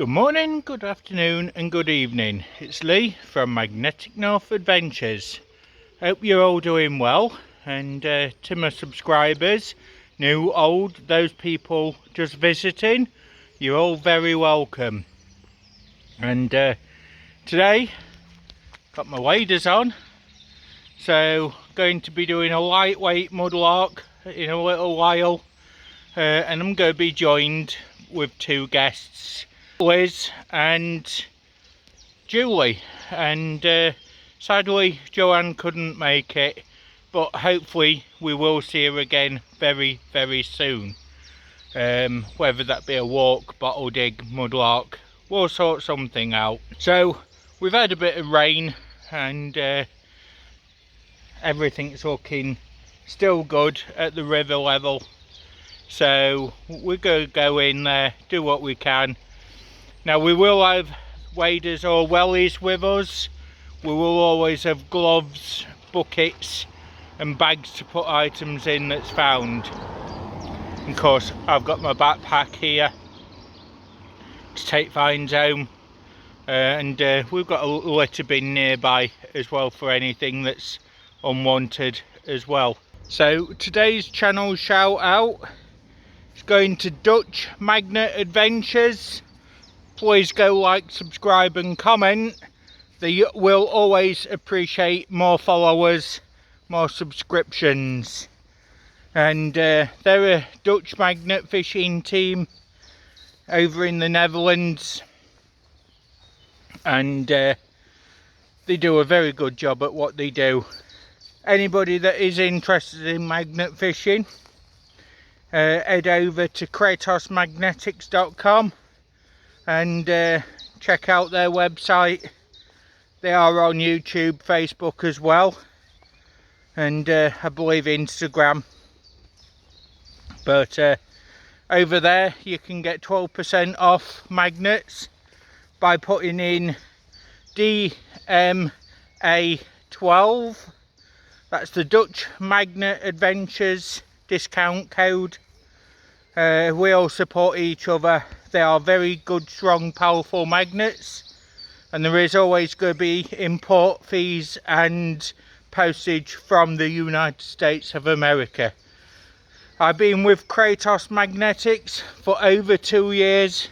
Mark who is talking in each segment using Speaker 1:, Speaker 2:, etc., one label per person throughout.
Speaker 1: Good morning, good afternoon and good evening. It's Lee from Magnetic North Adventures. Hope you're all doing well, and to my subscribers, new, old, those people just visiting, you're all very welcome. And today, got my waders on, so going to be doing a lightweight mudlark in a little while, and I'm going to be joined with two guests, Liz and Julie, and sadly Joanne couldn't make it, but hopefully we will see her again very soon. Whether that be a walk, bottle dig, mudlark, we'll sort something out. So we've had a bit of rain and everything's looking still good at the river level, so we're going to go in there, do what we can. Now we will have waders or wellies with us. We will always have gloves, buckets and bags to put items in that's found. Of course I've got my backpack here to take finds home, and we've got a litter bin nearby as well for anything that's unwanted as well. So today's channel shout out is going to Dutch Magnet Adventures. Please go like, subscribe and comment. They will always appreciate more followers, more subscriptions. And they're a Dutch magnet fishing team over in the Netherlands, and they do a very good job at what they do. Anybody that is interested in magnet fishing, head over to kratosmagnetics.com and check out their website. They are on YouTube, Facebook as well, and I believe Instagram. But over there you can get 12% off magnets by putting in DMA12. That's the Dutch Magnet Adventures discount code. We all support each other. They are very good, strong, powerful magnets, and there is always going to be import fees and postage from the United States of America. I've been with Kratos Magnetics for over 2 years,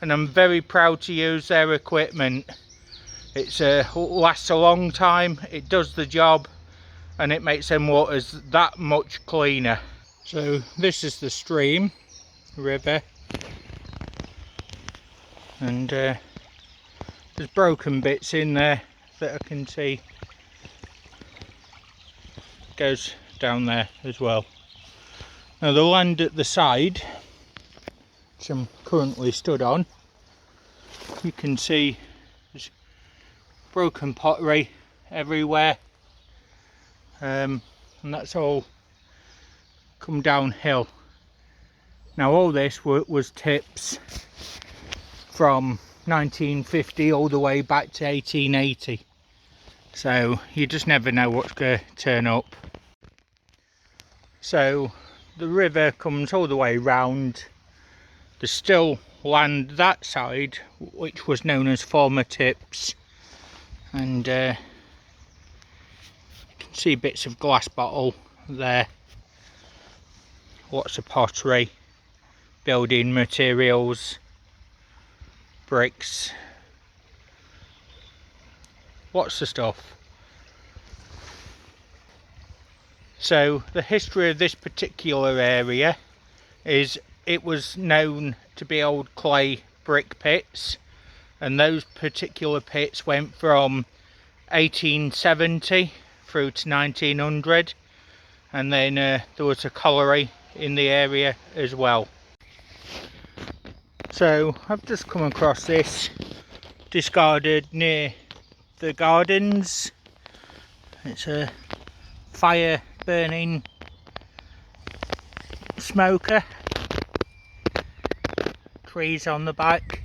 Speaker 1: and I'm very proud to use their equipment. It lasts a long time, it does the job, and it makes them waters that much cleaner. So this is the stream, river, and there's broken bits in there that I can see. Goes down there as well. Now the land at the side, which I'm currently stood on, you can see there's broken pottery everywhere, and that's all come downhill. Now all this was tips from 1950 all the way back to 1880, so you just never know what's going to turn up. So the river comes all the way round. There's still land that side which was known as former tips, and you can see bits of glass bottle there, lots of pottery, building materials, bricks, lots of stuff. So the history of this particular area is it was known to be old clay brick pits, and those particular pits went from 1870 through to 1900, and then there was a colliery in the area as well. So I've just come across this discarded near the gardens. It's a fire burning smoker, trees on the back.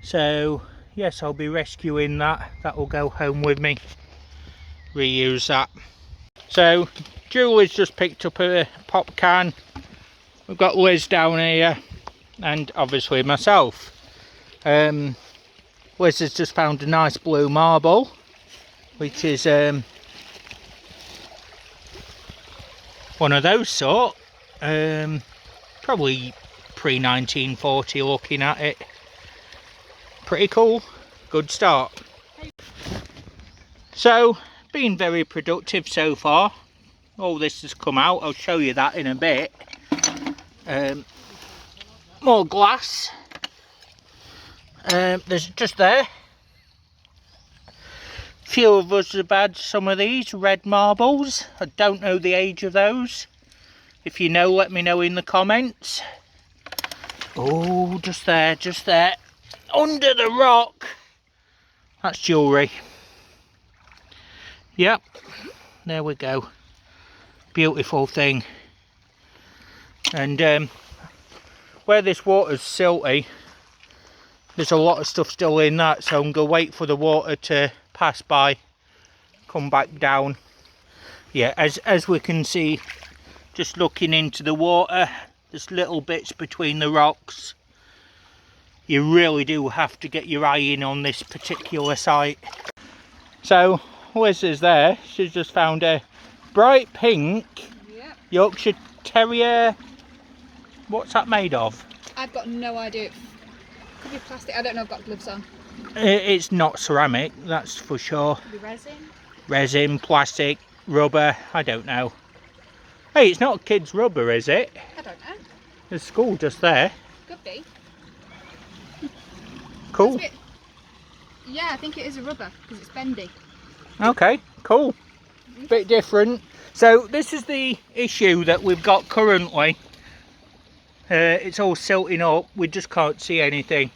Speaker 1: So yes, I'll be rescuing that. That will go home with me, reuse that. So Julie's just picked up a pop can. We've got Liz down here and obviously myself. Liz has just found a nice blue marble, which is one of those sort. Probably pre-1940 looking at it. Pretty cool. Good start. So, been very productive so far. All this has come out. I'll show you that in a bit. More glass. There's just there. Few of us have had some of these red marbles. I don't know the age of those. If you know, let me know in the comments. Oh, just there, just there. Under the rock. That's jewellery. Yep, there we go. Beautiful thing. And where this water's silty, there's a lot of stuff still in that, so I'm going to wait for the water to pass by, come back down. Yeah, as we can see, just looking into the water, there's little bits between the rocks. You really do have to get your eye in on this particular site. So Liz is there. She's just found a bright pink Yorkshire Terrier. What's that made of?
Speaker 2: I've got no idea. Could be plastic. I don't know. I've got gloves on.
Speaker 1: It's not ceramic, that's for sure.
Speaker 2: Could be resin.
Speaker 1: Resin, plastic, rubber. I don't know. Hey, it's not kids' rubber, is it?
Speaker 2: I don't know.
Speaker 1: There's school just there.
Speaker 2: Could be.
Speaker 1: Cool.
Speaker 2: Yeah, I think it is a rubber because it's bendy.
Speaker 1: Okay, cool. Bit different. So this is the issue that we've got currently. It's all silting up. We just can't see anything.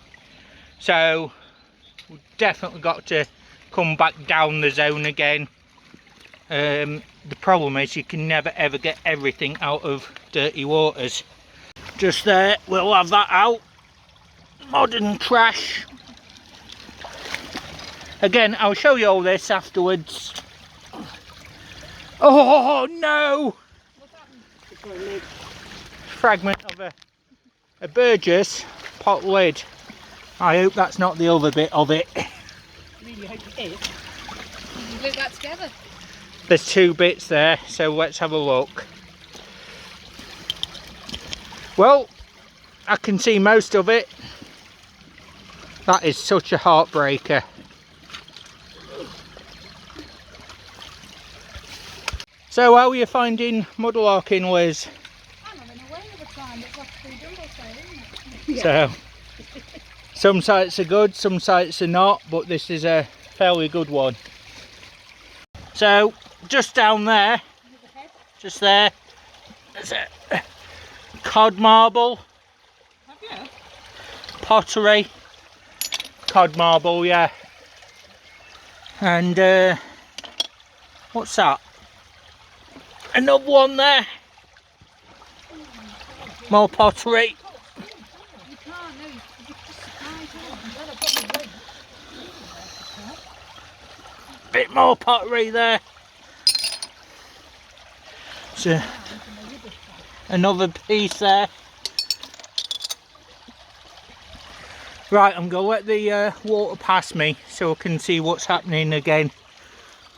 Speaker 1: So we've definitely got to come back down the zone again. The problem is you can never ever get everything out of dirty waters. Just there, we'll have that out. Modern trash. Again, I'll show you all this afterwards. Oh no! Fragment of a Burgess pot lid. I hope that's not the other bit of it.
Speaker 2: I really hope it is. You glue that together.
Speaker 1: There's two bits there, so let's have a look. Well, I can see most of it. That is such a heartbreaker. So how are you finding mudlarking, Liz?
Speaker 2: I'm having a whale of a time. It's like a free jumbo sale, isn't it?
Speaker 1: So, some sites are good, some sites are not, but this is a fairly good one. So, just down there, just there, there's a cod marble.
Speaker 2: Have you?
Speaker 1: Pottery. Cod marble, yeah. And, what's that? Another one there. More pottery.
Speaker 2: You can't, no, you just surprise.
Speaker 1: Bit more pottery there. So, another piece there. Right, I'm going to let the water pass me so I can see what's happening again.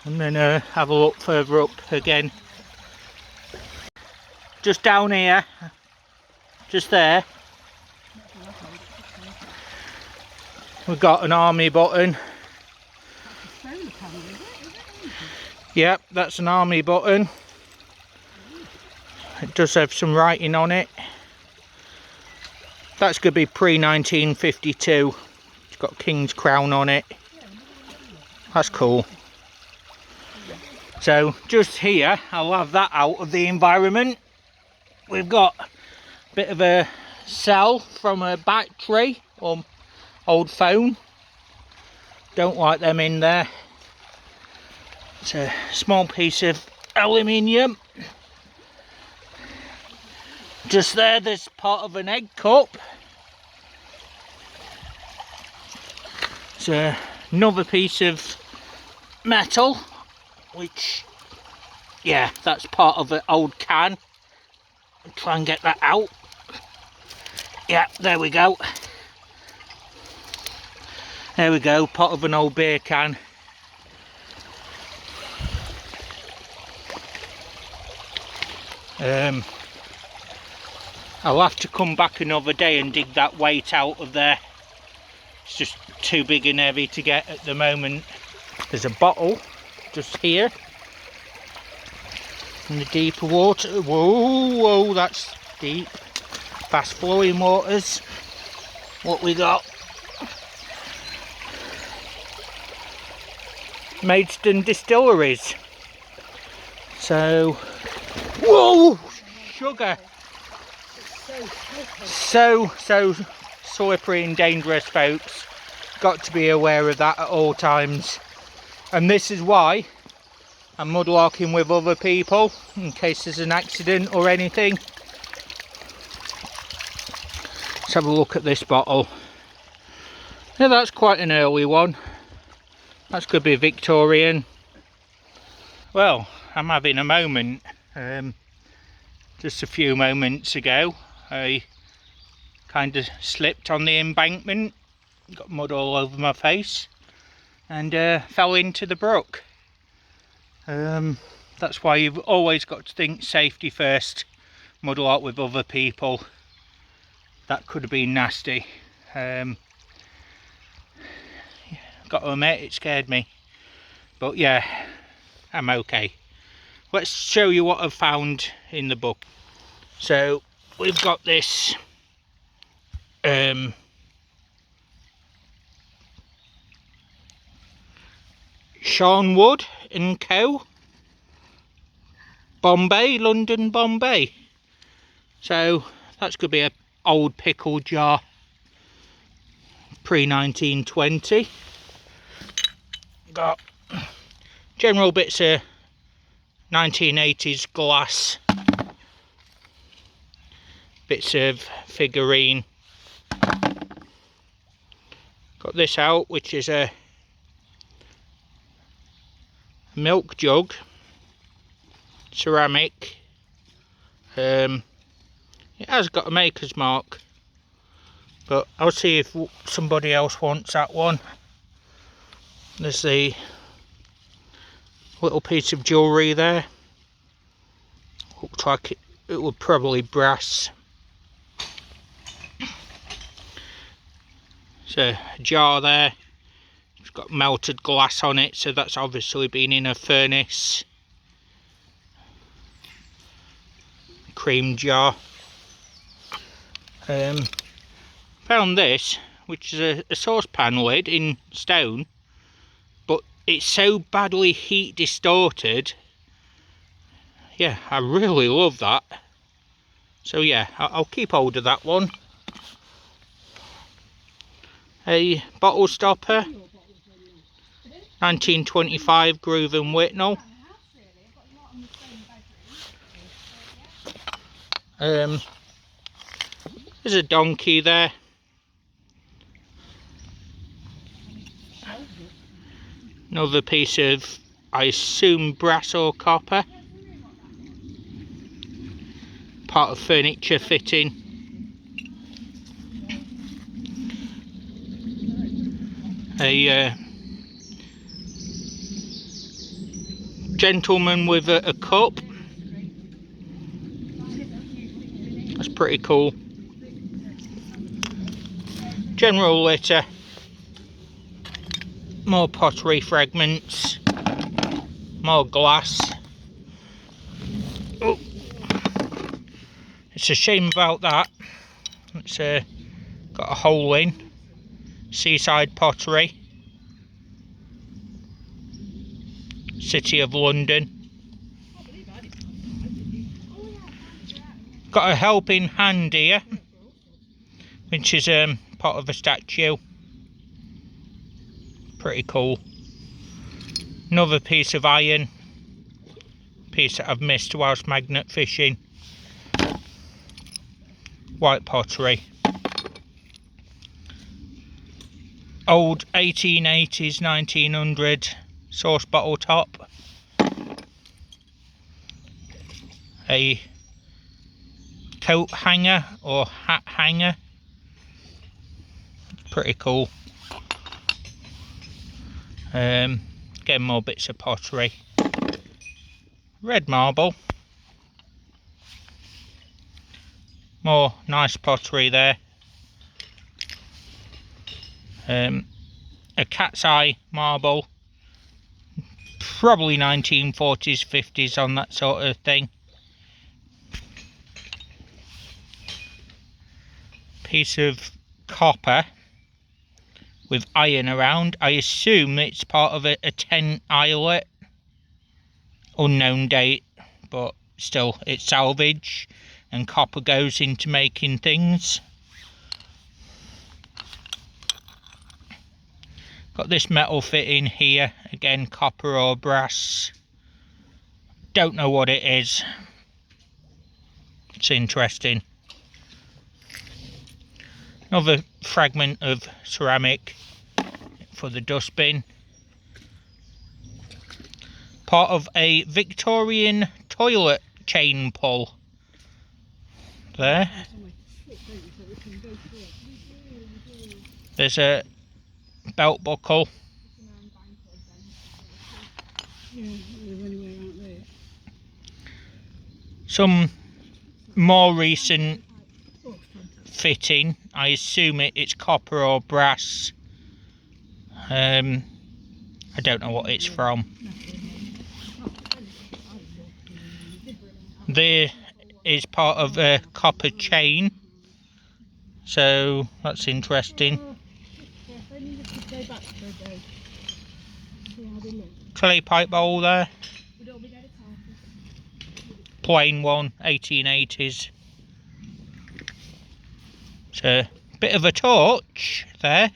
Speaker 1: And then have a look further up again. Just down here, just there, we've got an army button. Yep, that's an army button. It does have some writing on it. That's going to be pre-1952. It's got King's Crown on it. That's cool. So just here, I'll have that out of the environment. We've got a bit of a cell from a battery or old phone. Don't like them in there. It's a small piece of aluminium. Just there's part of an egg cup. It's another piece of metal, which, yeah, that's part of an old can. I'll try and get that out. Yeah, there we go. There we go, pot of an old beer can. I'll have to come back another day and dig that weight out of there. It's just too big and heavy to get at the moment. There's a bottle just here in the deeper water. Whoa, whoa, that's deep. Fast flowing waters. What we got? Maidstone Distilleries. So, whoa, sugar. So slippery and dangerous, folks. Got to be aware of that at all times. And this is why I'm mudlarking with other people, in case there's an accident or anything. Let's have a look at this bottle. Yeah, that's quite an early one. That's going to be Victorian. Well, I'm having a moment. Just a few moments ago, I kind of slipped on the embankment, got mud all over my face, and fell into the brook. That's why you've always got to think safety first. Mudlark with other people. That could have been nasty. Got to admit, it scared me. But yeah, I'm okay. Let's show you what I've found in the book. So we've got this Sean Wood and Co. Bombay, London, Bombay. So that's going to be an old pickle jar, pre-1920. Got general bits of 1980s glass, bits of figurine. Got this out, which is a milk jug, ceramic. It has got a maker's mark, but I'll see if somebody else wants that one. There's the little piece of jewellery there. Looks like it would probably brass. There's a jar there. It's got melted glass on it, so that's obviously been in a furnace. Cream jar. Found this, which is a saucepan lid in stone, but it's so badly heat distorted. Yeah, I really love that. So yeah, I'll keep hold of that one. A bottle stopper, 1925 Groove and Whitnell. There's a donkey there. Another piece of, I assume, brass or copper. Part of furniture fitting. A gentleman with a cup. That's pretty cool. General litter. More pottery fragments. More glass. Oh. It's a shame about that. It's got a hole in. Seaside pottery. City of London. Got a helping hand here, which is part of a statue. Pretty cool. Another piece of iron. Piece that I've missed whilst magnet fishing. White pottery. Old 1880s, 1900 sauce bottle top. A coat hanger or hat hanger. Pretty cool. Again, more bits of pottery. Red marble. More nice pottery there. A cat's eye marble. Probably 1940s, 50s on that sort of thing. Piece of copper with iron around. I assume it's part of a tent eyelet. Unknown date, but still it's salvage, and copper goes into making things. Got this metal fitting here, again copper or brass. Don't know what it is. It's interesting. Another fragment of ceramic for the dustbin. Part of a Victorian toilet chain pull. There. There's a belt buckle. Some more recent fitting. I assume it's copper or brass. I don't know what it's from. There is part of a copper chain, so that's interesting. Clay pipe bowl there. Plain one, 1880s. It's a bit of a torch there.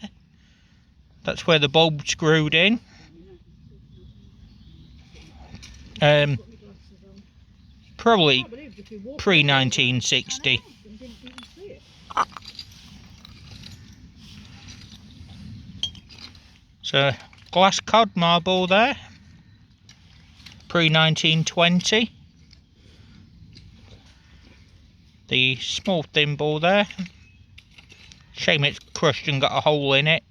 Speaker 1: That's where the bulb screwed in. Probably pre-1960. So glass cod marble there. Pre-1920. The small thimble there. Shame it's crushed and got a hole in it.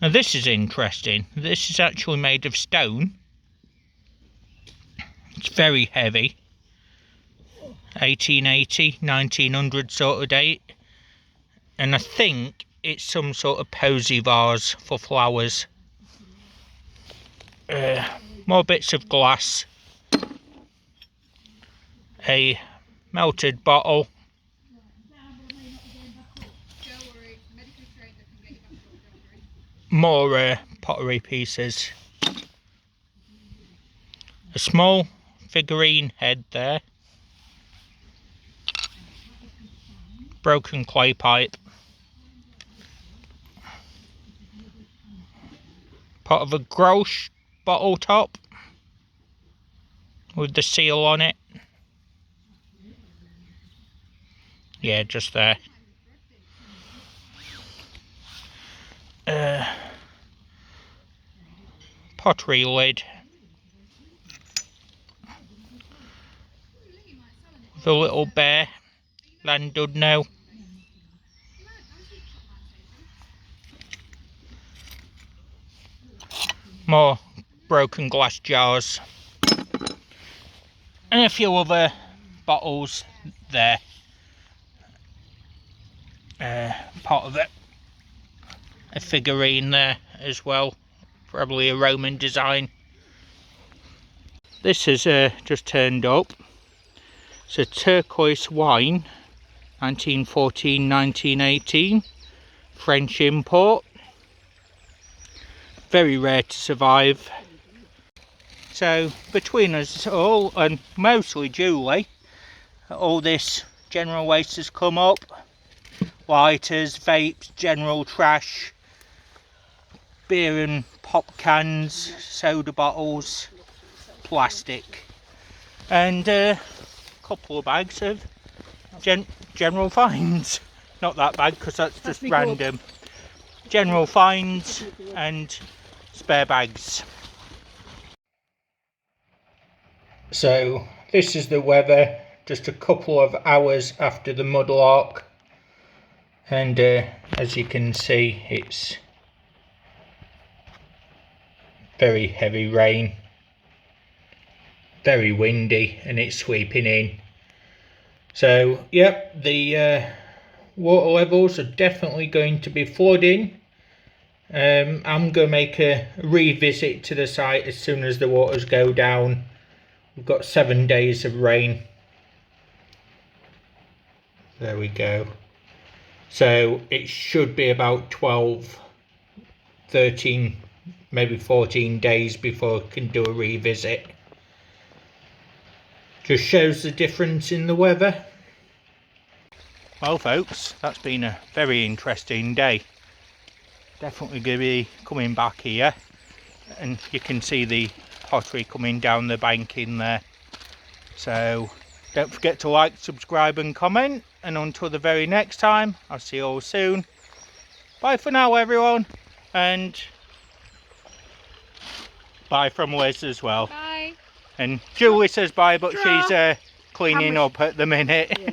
Speaker 1: Now this is interesting. This is actually made of stone. It's very heavy. 1880, 1900 sort of date. And I think it's some sort of posy vase for flowers. More bits of glass. A melted bottle. More pottery pieces. A small figurine head there. Broken clay pipe. Part of a Grolsch bottle top with the seal on it. Yeah, just there. Pottery lid. The little bear, Landudno. More broken glass jars. And a few other bottles there. Part of it. A figurine there as well. Probably a Roman design. This has just turned up. It's a turquoise wine, 1914-1918, French import. Very rare to survive. So between us all, and mostly Julie, all this general waste has come up. Lighters, vapes, general trash, beer and pop cans, soda bottles, plastic, and couple of bags of general finds. Not that bag because that's just random. General finds and spare bags. So this is the weather just a couple of hours after the mudlark, and as you can see, it's very heavy rain, very windy, and it's sweeping in. So yep, the water levels are definitely going to be flooding. I'm going to make a revisit to the site as soon as the waters go down. We've got 7 days of rain. There we go. So it should be about 12, 13, maybe 14 days before I can do a revisit. Just shows the difference in the weather. Well folks, that's been a very interesting day. Definitely going to be coming back here, and you can see the pottery coming down the bank in there. So don't forget to like, subscribe and comment, and until the very next time, I'll see you all soon. Bye for now everyone, and bye from Liz as well.
Speaker 2: Bye.
Speaker 1: And Julie says bye, but
Speaker 2: Draw.
Speaker 1: she's cleaning up at the minute.
Speaker 2: Yeah.